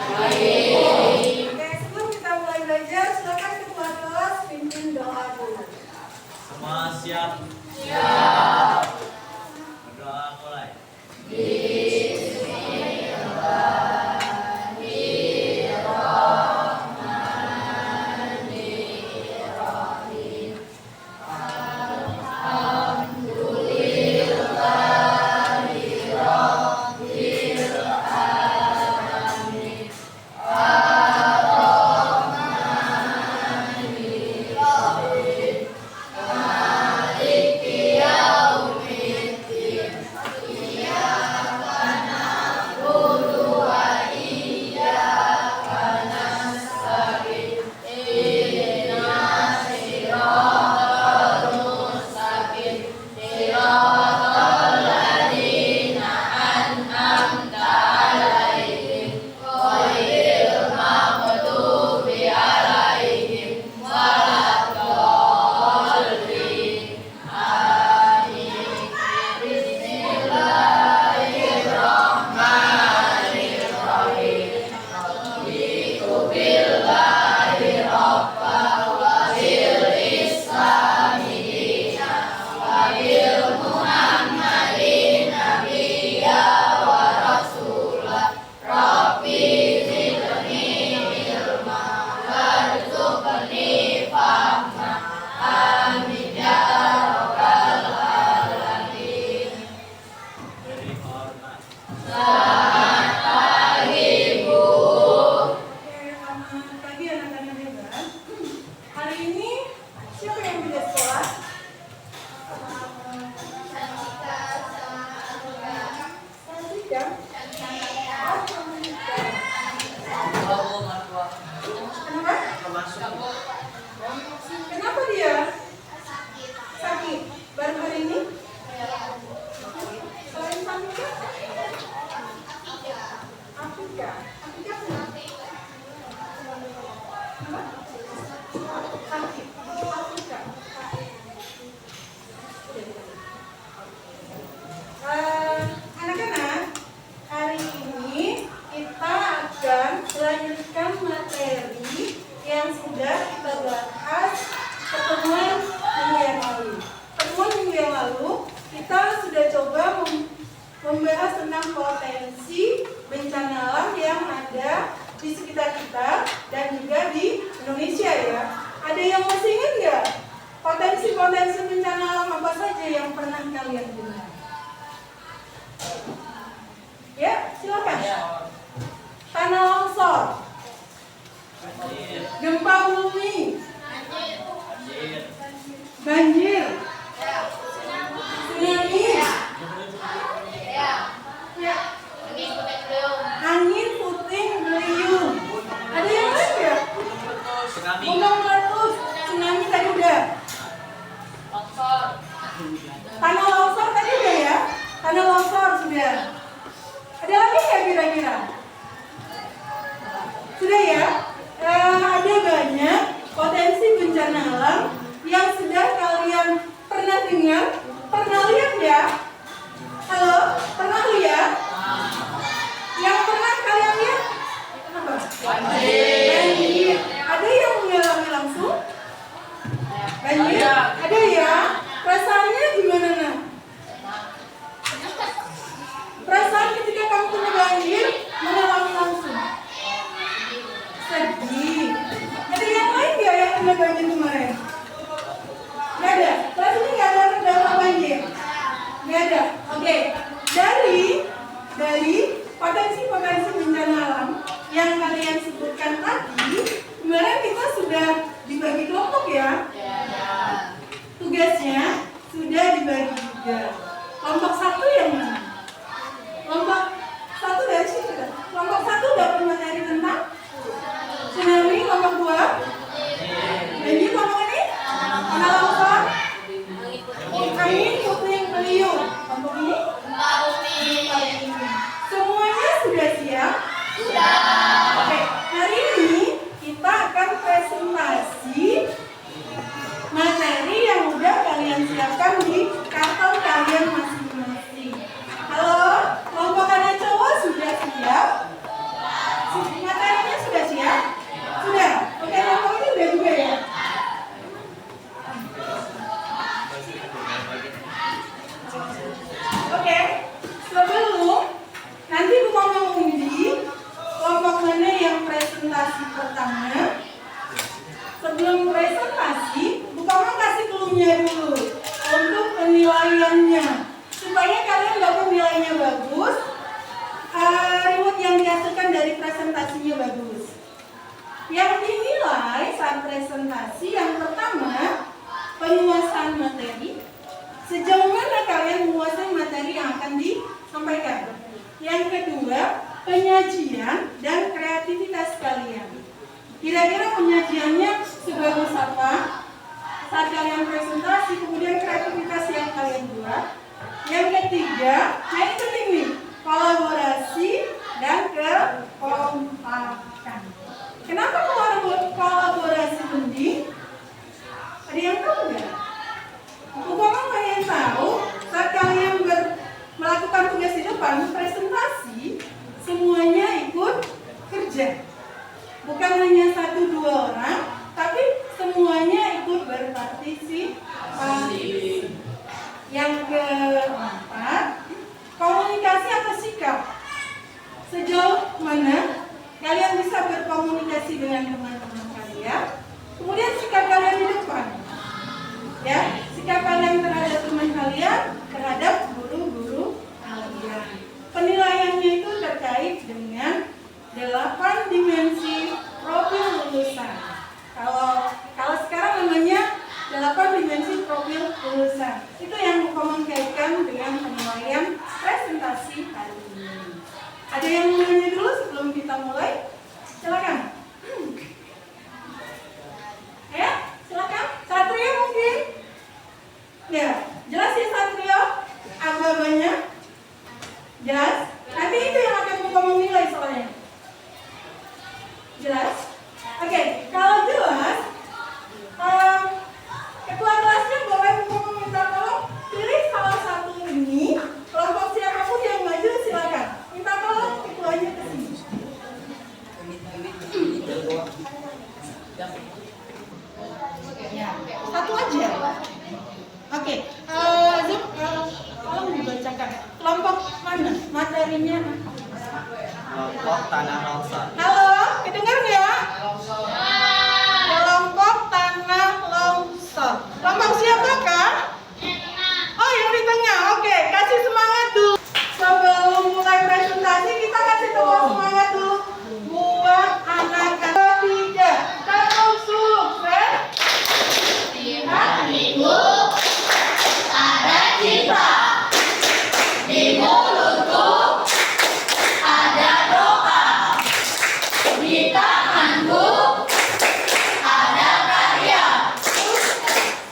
Baik. Oke, sebelum kita mulai belajar, silakan ketua kelas pimpin doa dulu. Semua siap? Siap. Berdoa mulai. Kenapa dia? Sakit. Baru hari ini? Selain Afrika? Afrika. Afrika kenapa? Sakit. Afrika. Anak-anak, hari ini kita akan melanjutkan materi yang sudah kita bahas pertemuan minggu yang lalu. Pertemuan minggu yang lalu kita sudah coba membahas tentang potensi bencana alam yang ada di sekitar kita dan juga di Indonesia ya. Ada yang masih ingat nggak potensi-potensi bencana alam apa saja yang pernah kalian dengar? Ya, silakan. Tanah longsor, gempa bumi, banjir, tsunami, angin puting beliung. Ada yang lain ya? Gunung meletus, tsunami tadi udah. Tanah longsor tadi udah ya? Tanah longsor sudah. Ada lagi nggak kira-kira? Sudah ya? Ada banyak potensi bencana alam yang sudah kalian pernah dengar, pernah lihat ya? Halo, pernah lihat? Yang pernah kalian lihat? Apa? Banjir. Ada yang mengalami langsung? Banjir? Ada ya? Perasaannya gimana nah? Perasaan ketika kamu kena banjir, mengalami langsung? Sedih. Ada yang lain nggak yang kena banjir kemarin? Nggak ada. Kelas ini nggak ada terdampak banjir. Nggak ada. Oke. Dari potensi-potensi bencana alam yang kalian sebutkan tadi, kemarin kita sudah dibagi kelompok ya. Tugasnya sudah dibagi juga. Kelompok satu yang mana? Kelompok satu dari situ. Kelompok satu dapat materi tentang tsunami. Kelompok dua banjir. Kelompok ini tanah longsor, angin puting beliung. Kelompok ini semuanya sudah siap? Sudah. Oke, hari ini kita akan presentasi materi yang udah kalian siapkan di karton kalian masing-masing. Halo, kelompok anak cowok sudah siap? Materi presentasi. Yang pertama, penguasaan materi. Sejauh mana kalian menguasai materi yang akan disampaikan? Yang kedua, penyajian dan kreativitas kalian. Kira-kira penyajiannya sebagus apa? Saat kalian presentasi, kemudian kreativitas yang kalian buat. Yang ketiga, nah ini penting nih, kolaborasi dan kekompakan. Kenapa kolaborasi penting? Ada yang tahu nggak? Bukan hanya tahu saat kalian melakukan tugas di depan presentasi, semuanya ikut kerja. Bukan hanya 1-2 orang, tapi semuanya ikut berpartisipasi. Yang keempat, komunikasi atau sikap. Sejauh mana kalian bisa berkomunikasi dengan teman-teman kalian, kemudian sikap kalian di depan. Ya, sikap kalian terhadap teman kalian, terhadap guru-guru kalian. Penilaiannya itu terkait dengan 8 dimensi profil lulusan. Kalau sekarang namanya 8 dimensi profil lulusan. Itu yang mengkaitkan dengan penilaian presentasi hari ini. Ada yang mau nanya dulu sebelum kita mulai? Silakan. Ya, silakan. Satrio mungkin? Ya, jelas ya Satrio? Agak-agaknya? Jelas? Nanti itu yang akan buka menilai soalnya. Jelas? Oke, kalau jelas, ketua kelasnya boleh minta tolong pilih salah satu ini. Kelompok siapapun yang maju silakan. Minta tolong ketuanya ke sini. Ya, satu aja. Oke, Zul, tolong dibacakan. Kelompok mana? Materinya? Kelompok tanah longsor. Halo, kedengar nggak? Kelompok tanah longsor. Kelompok siapakah? Oh, yang di tengah. Oke, kasih semangat dulu. Sebelum mulai presentasi, kita kasih semangat dulu buat anak-anak. Ketiga, kalau sukses di hatiku ada cinta, di mulutku ada doa, di tanganku ada karya.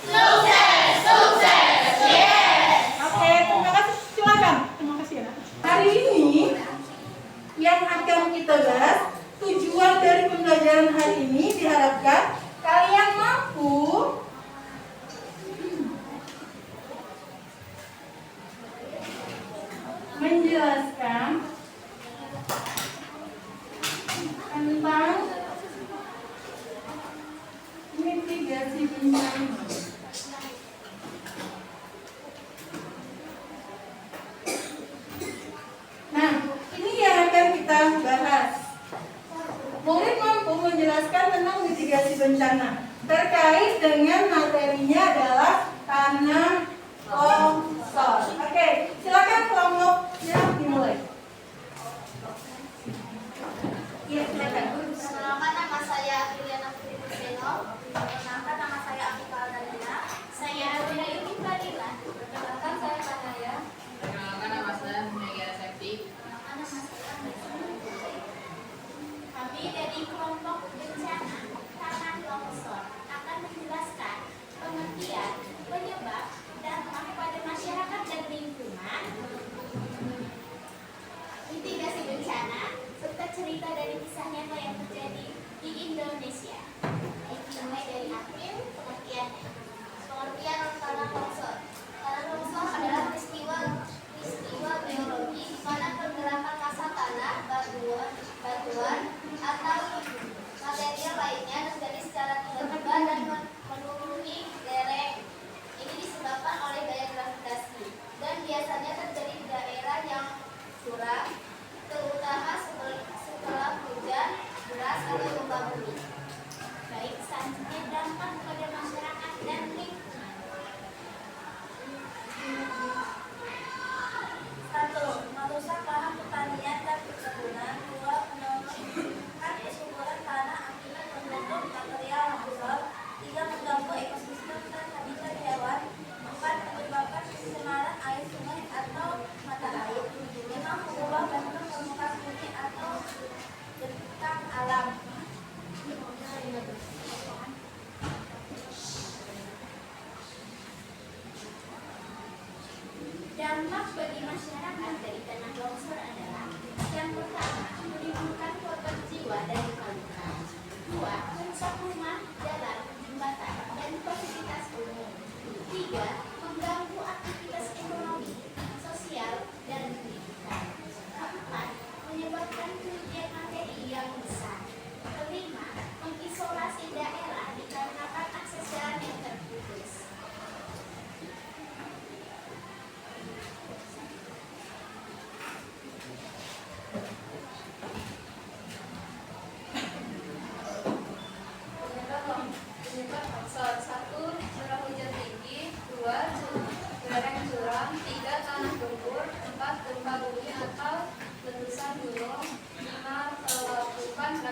Sukses, sukses, yes. Oke, terima kasih. Silakan. Terima kasih ya. Hari ini yang akan kita bahas, tujuan dari pembelajaran hari ini diharapkan kalian mampu menjelaskan tentang mitigasi bencana. Nah, ini yang akan kita bahas. Murid mampu menjelaskan tentang mitigasi bencana terkait dengan materinya adalah tanah longsor. Oke, silakan kelompoknya dimulai. Iya, silakan. Perkenalkan, nama saya Juliana Putri Puseno. Perkenalkan, nama saya Afifah Aldalina. Saya Alvina Yuni Fadila. Perkenalkan, saya Tanaya. Perkenalkan, nama saya Mega Septi. Perkenalkan, nama saya Mbak. Kami dari kelompok bencana tanah longsor akan menjelaskan pengertian, penyebab, dampak pada masyarakat dan lingkungan, mitigasi bencana, serta cerita dari kisah nyata yang terjadi di Indonesia. Dimulai dari April, pengertiannya. Pengertian tanah longsor. Tanah longsor adalah peristiwa geologi di mana pergerakan massa tanah, batuan, atau material lainnya terjadi secara tiba-tiba dan menuruni lereng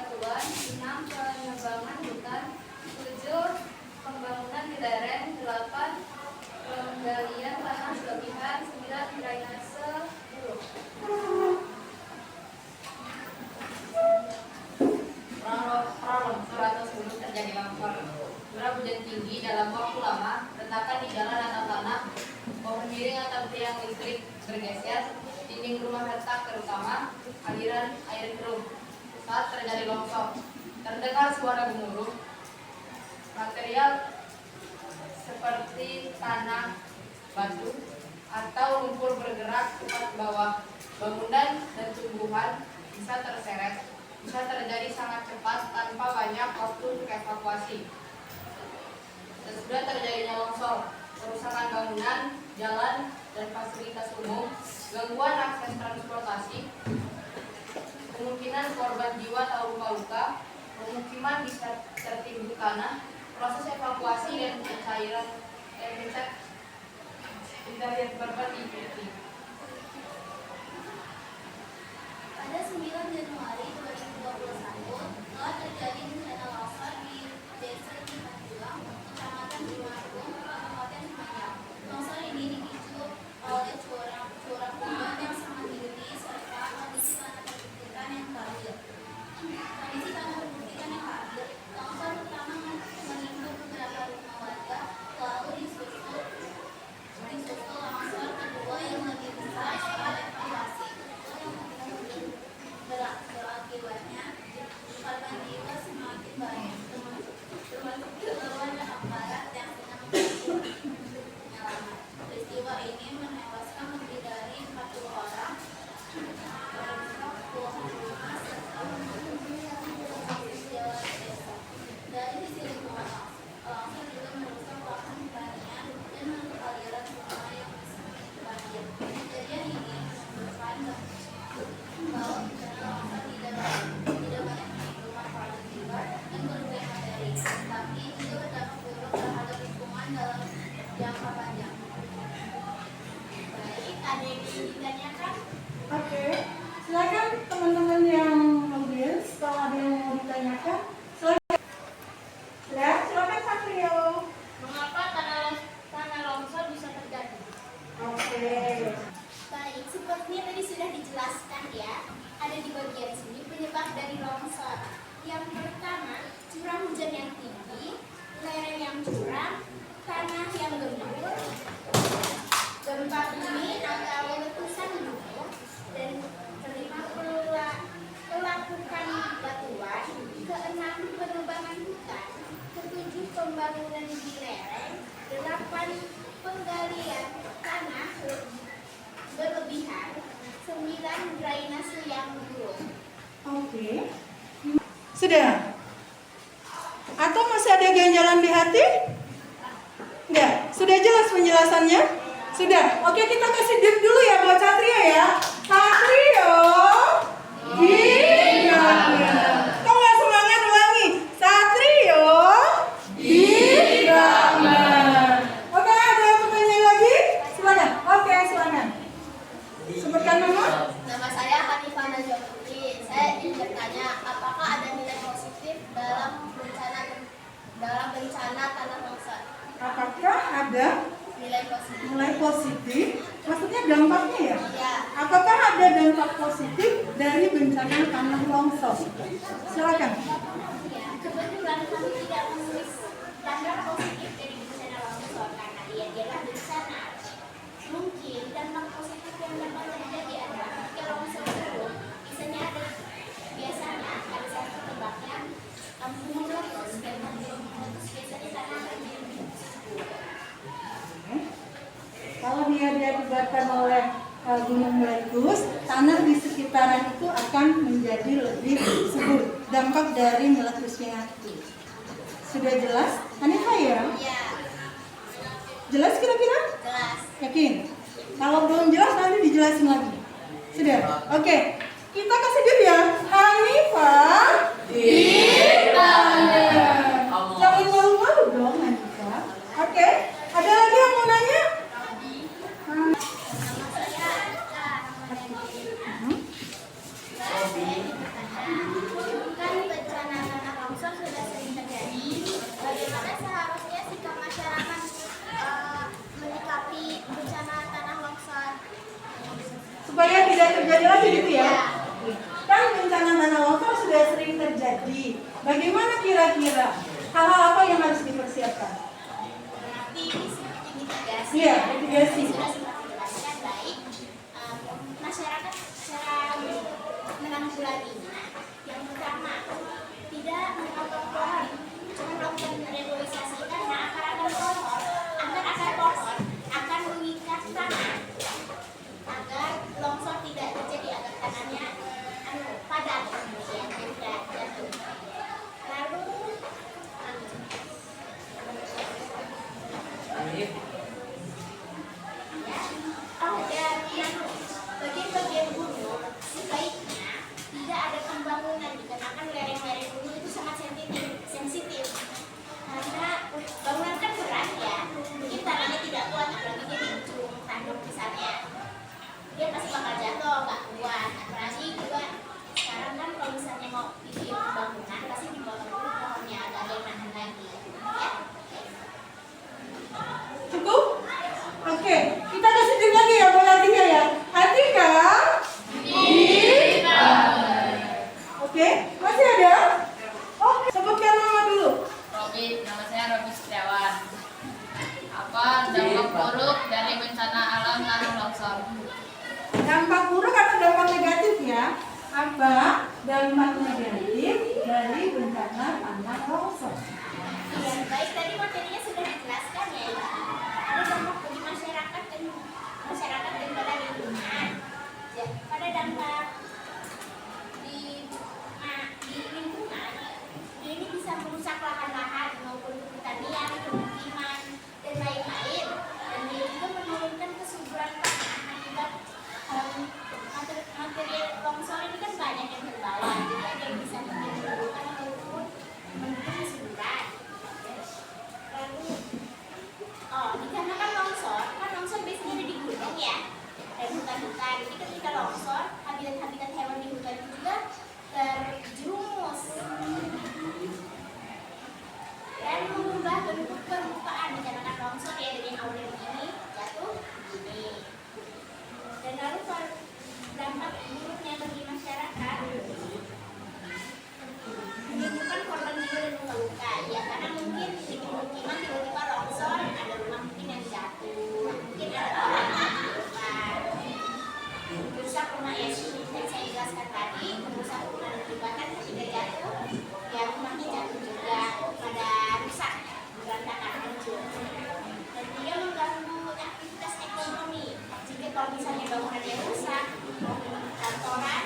bebatuan, 6 penebangan hutan, 7 pembangunan di lereng, 8 penggalian tanah berlebihan, 9 drainase buruk. Longsor atau sebelum terjadi longsor. Curah hujan tinggi dalam waktu lama, retakan di jalan atau tanah, pohon miring atau tiang listrik bergeser, dinding rumah retak terutama aliran air keruh. Saat terjadi longsor, terdengar suara gemuruh. Material seperti tanah, batu, atau lumpur bergerak cepat ke bawah. Bangunan dan tumbuhan bisa terseret, bisa terjadi sangat cepat tanpa banyak waktu untuk evakuasi. Sesudah terjadinya longsor, kerusakan bangunan, jalan, dan fasilitas umum, gangguan akses transportasi, kemungkinan korban jiwa atau luka-luka, pemukiman bisa tertimbun tanah, proses evakuasi dan pencairan pencarian korban diikuti. Pada 9 Januari 2021 telah terjadi bencana longsor di Desa Cimajulang, Kecamatan Cimatung, Kabupaten Semarang. Longsor ini dipicu oleh curah hujan yang sangat tinggi serta kondisi tanah perbukitan yang labil. Longsor pertama menimpa beberapa rumah warga, lalu disusul longsor kedua yang lebih besar setelah evakuasi. Berakibatnya korban jiwa semakin banyak, termasuk keluarga anak barat yang sedang menyelamat. Peristiwa ini menewaskan lebih dari 40 orang, merusak puluhan rumah serta jalan desa. Dari sisi lingkungan, longsor juga merusak lahan pertanian dan menutup aliran sungai yang bisa banjir. Kejadian ini menyebabkan bahwa bencana longsor tidak banyak rumah korban jiwa dan kerugian materi, tapi juga berdampak buruk terhadap lingkungan dalam jangka panjang. Baik, ada yang ingin ditanyakan? Oke, silakan teman-teman yang audiens kalau ada yang mau ditanyakan. Silakan. Ya, silakan Satrio. Mengapa tanah longsor bisa terjadi? Oke. Baik, sepertinya tadi sudah dijelaskan ya. Ada di bagian sini penyebab dari longsor. Yang pertama, curah hujan yang tinggi, lereng yang curam, tanah yang gembur, gempa bumi atau letusan gunung, dan kelima pelapukan batuan, keenam penebangan hutan, ketujuh pembangunan di lereng, 8 penggalian tanah berlebihan, 9 drainase yang buruk. Oke. Sudah? Atau masih ada ganjalan di hati? Enggak? Sudah jelas penjelasannya? Sudah? Oke, kita kasih dip dulu ya buat Satrio ya. Satrio, dibangun. Kok nggak semangat ulangi? Satrio, dibangun. Oke, ada yang mau tanya lagi? Silakan. Oke, silakan. Sebutkan nama. Nama saya Hanifah Najwa Putri. Saya ingin bertanya, apakah ada nilai positif dalam bencana tanah longsor? Apakah ada Nilai positif? nilai positif? Maksudnya dampaknya ya? Ya. Apakah ada dampak positif dari bencana tanah longsor? Silakan. Ya, kebetulan kami tidak menulis dampak positif dari bencana longsor karena ia adalah bencana. Mungkin dampak positif yang dapat terjadi adalah ketika longsor turun, biasanya ada satu tebaknya gunung meletus dan meletus biasanya tanah akan menjadi subur. Kalau dia diakibatkan oleh gunung meletus, tanah di sekitaran itu akan menjadi lebih subur. Dampak dari meletusnya itu. Sudah jelas? Hanifah ya? Ya, Jelas kira-kira? jelas. Yakin? Kalau belum jelas nanti dijelasin lagi. Sudah? Oke. Kita kasih dia ya. Hanifah dibangun. Jangan malu-malu dong Hanifah. Oke. Ada lagi yang mau nanya? Nama saya Aca. Kan Bagaimana kira-kira hal-hal apa yang harus dipersiapkan? Berarti ini seperti mitigasi. Iya, mitigasi. Sudah sempat dijelaskan baik. Masyarakat secara menanggulanginya. Yang pertama, tidak memotong pohon. Cuma melakukan reboisasi karena akar-akar pohon akan mengikat tanah agar longsor tidak terjadi, agar tanahnya padat kemudian tidak jatuh. Lalu bagian-bagian gunung sebaiknya tidak ada pembangunan dikarenakan lereng-lereng gunung itu sangat sensitif. Karena bangunan kan berat ya, mungkin tanahnya tidak kuat, apalagi dia di ujung tanduk misalnya, dia pasti bakal jatuh, nggak kuat. Apalagi juga sekarang kan kalau misalnya mau bikin bangunan pasti dipotong dulu pohonnya agar ada yang nahan lagi. Ya. Cukup? Oke, kita kasih tim lagi ya buat Atika ya. Atika? Oke, masih ada? Oke, sebutkan nama dulu. Robi, nama saya Robi Setiawan. Apa dampak buruk dari bencana alam tanah longsor? Dampak buruk atau dampak negatif ya? Apa dampak negatif dari bencana tanah longsor? Ya, baik, tadi materinya sudah dijelaskan ya. Ada dampak bagi masyarakat dan pada lingkungan. Ya, pada dampak di lingkungan, ini bisa merusak lahan-lahan maupun pertanian, pemukiman, dan lain-lain. Dan dia juga menurunkan kesuburan tanah akibat material longsor ini kan banyak yang terbawa. Jadi ada yang bisa menimbulkan maupun mendukung kesuburan. Lalu, dikarenakan longsor biasanya ada di gunung ya, dan hutan-hutan. Jadi ketika longsor, habitat hewan di hutan itu juga terjerumus dan mengubah bentuk permukaan dikarenakan longsor ya, dari yang awalnya begini jatuh begini. Dan lalu dampak buruknya bagi masyarakat menimbulkan korban jiwa dan luka-luka ya, karena mungkin di pemukiman tiba-tiba longsor, ada rumah mungkin yang jatuh, mungkin ada orang yang terluka, merusak rumah ya, seperti yang saya jelaskan tadi, merusak rumah dan menyebabkan ketika jatuh ya rumahnya jatuh juga pada rusak, berantakan, hancur, dan dia mengganggu aktivitas ekonomi. Jika kalau misalnya bangunannya rusak, kantoran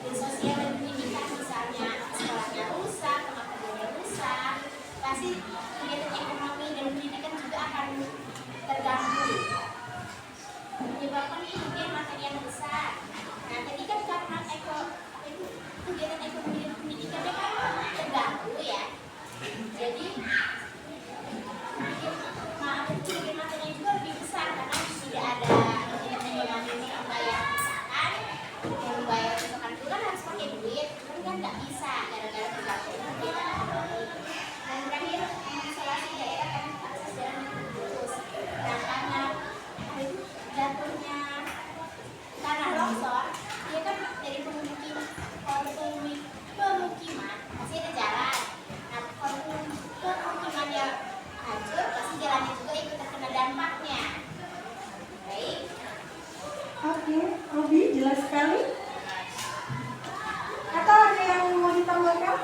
dan sosial dan pendidikan misalnya sekolahnya rusak, tempat kerjanya rusak, pasti kegiatan ekonomi dan pendidikan juga akan terganggu, menyebabkan kerugian materi yang besar. Nah, tadi kan karena kegiatan ekonomi dan pendidikannya kan terganggu ya, jadi kerugian materinya juga lebih besar karena tidak ada kegiatan ekonomi yang membayar misalkan, yang membayar misalkan itu kan harus pakai duit, kan nggak bisa gara-gara terganggu kegiatan ekonomi. Dan terakhir, mengisolasi daerah karena akses jalan terputus. Nah, karena jatuhnya tanah longsor, dia kan dari pemukiman masih ada jalan. Nah, kalau pemukiman yang hancur, pasti jalannya juga ikut terkena dampaknya. Baik. Oke, Robi jelas sekali. Atau ada yang mau ditambahkan?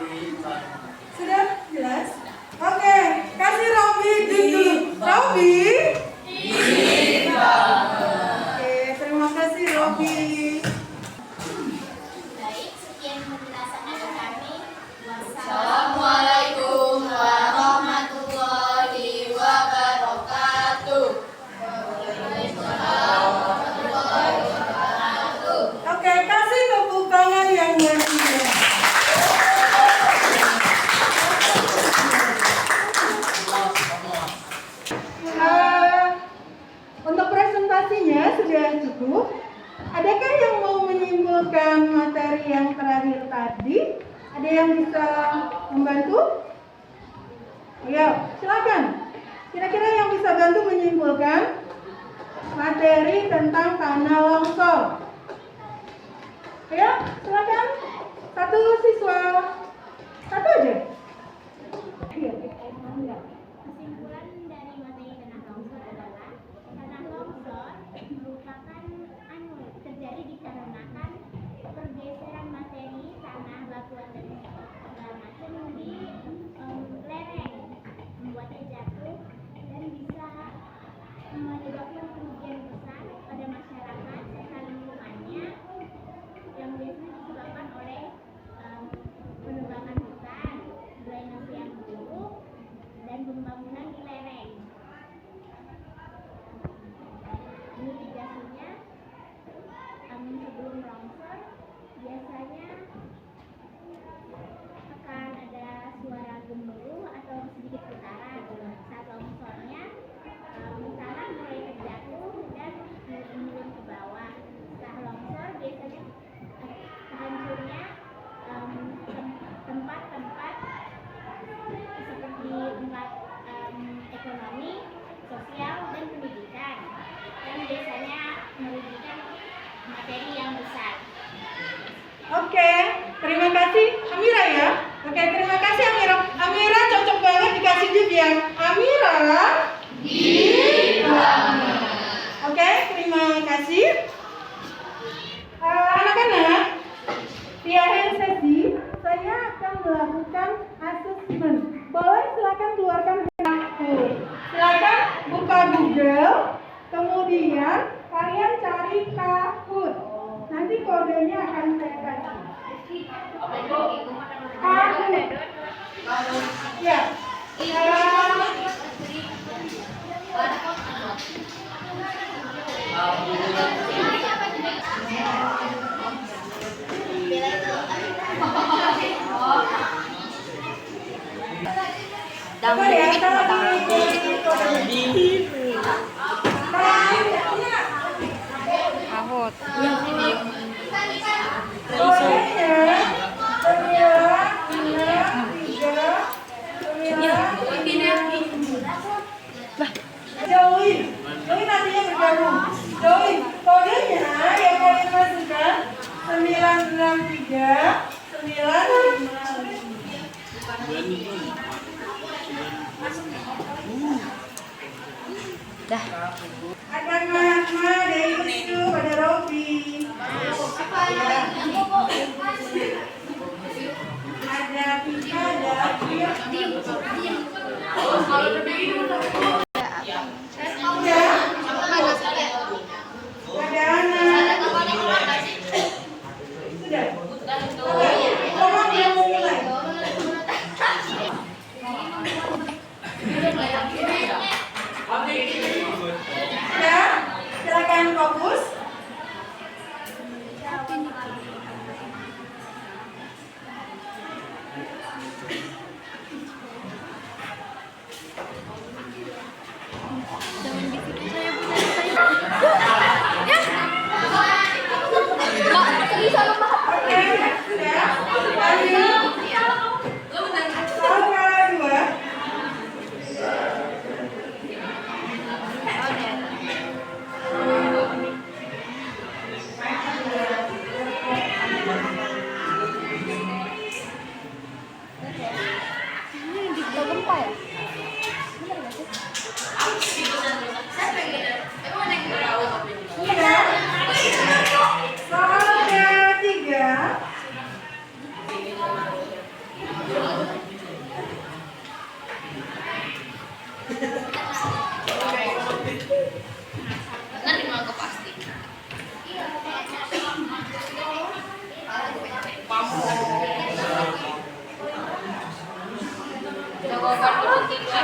Sudah jelas? Oke, kasih Robi dulu. Robi? Oke, terima kasih Robi. Baik, sekian penjelasan dari kami. Assalamualaikum warahmatullahi wabarakatuh. Oke, kasih tepuk tangan yang meriah. Untuk presentasinya sudah cukup. Adakah yang mau menyimpulkan materi yang terakhir tadi? Ada yang bisa membantu? Ayo, silakan. Kira-kira yang bisa bantu menyimpulkan materi tentang tanah longsor. Ayo, silakan. Satu siswa. Satu aja. kemudian kalian cari Kahoot. Nanti kodenya akan saya kasih. Kahoot. Ya. Apa ya? Kahut. Joey nantinya bergabung. Joey, kodenya yang kalian masukkan 963 955. Dah. Akan Mahatma dari Wisnu pada Robi. Ada Pika, ada ada Ana. Sudah. Tolong dia mulai. Ya, silakan fokus. Oke, sudah. Lanjut. Soal kedua. Gempa ya? Soal ketiga. Nanti mau ke pasti. Jawaban ketiga.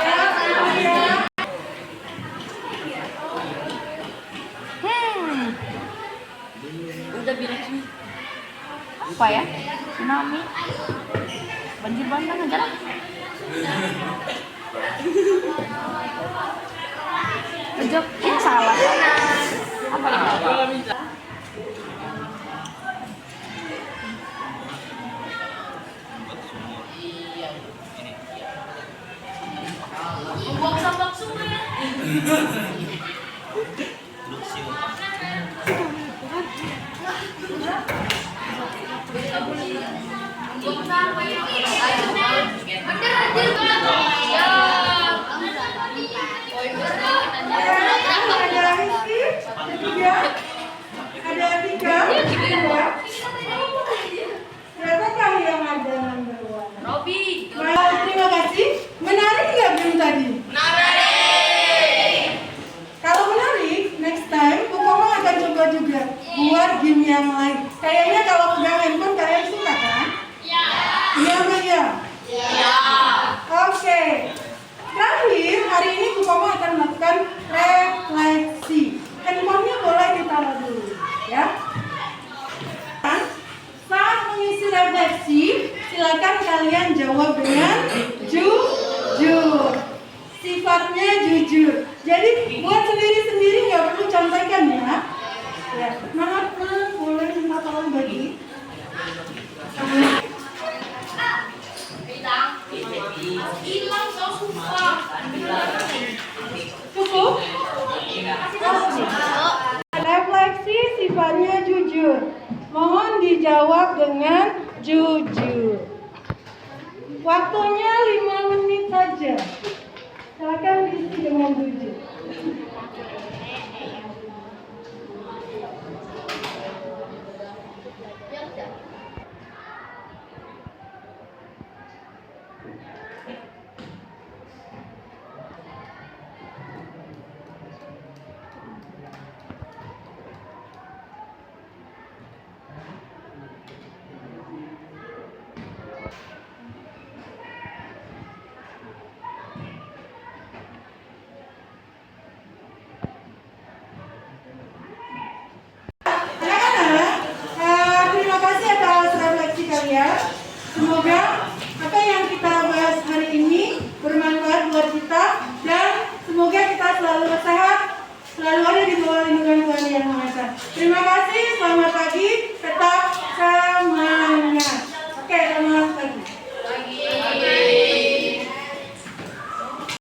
Udah bilang sih. Apa ya? Tsunami. Banjir bandang aja lah. Jawab salah. Apa ini? Membuang sampah sungai. Membuang sampah yang bener aja. Ya. Ada Rizky, tiga. Ada Tika, dua. Siapakah yang ada number one? Robi. Baik, terima kasih. Menarik nggak game tadi? Menarik. Kalau menarik, next time Kokomo akan coba juga buat game yang lain. Kayaknya kalau pegang handphone kalian suka kan? Ya. Iya apa iya? Ya. Oke. Terakhir, hari ini Kokomo akan melakukan refleksi. Handphonenya boleh ditaruh dulu, ya. Saat mengisi refleksi, silakan kalian jawab dengan jujur. Sifatnya jujur. Jadi buat sendiri-sendiri nggak perlu contekan ya. Ya, maaf, boleh minta tolong bagi. Hilang so susah. Cukup? Refleksi sifatnya jujur. Mohon dijawab dengan jujur. Waktunya 5 menit saja. Silakan diisi dengan jujur. Semoga apa yang kita bahas hari ini bermanfaat buat kita dan semoga kita selalu sehat, selalu ada di bawah lindungan Tuhan Yang Maha Esa. Terima kasih, selamat pagi.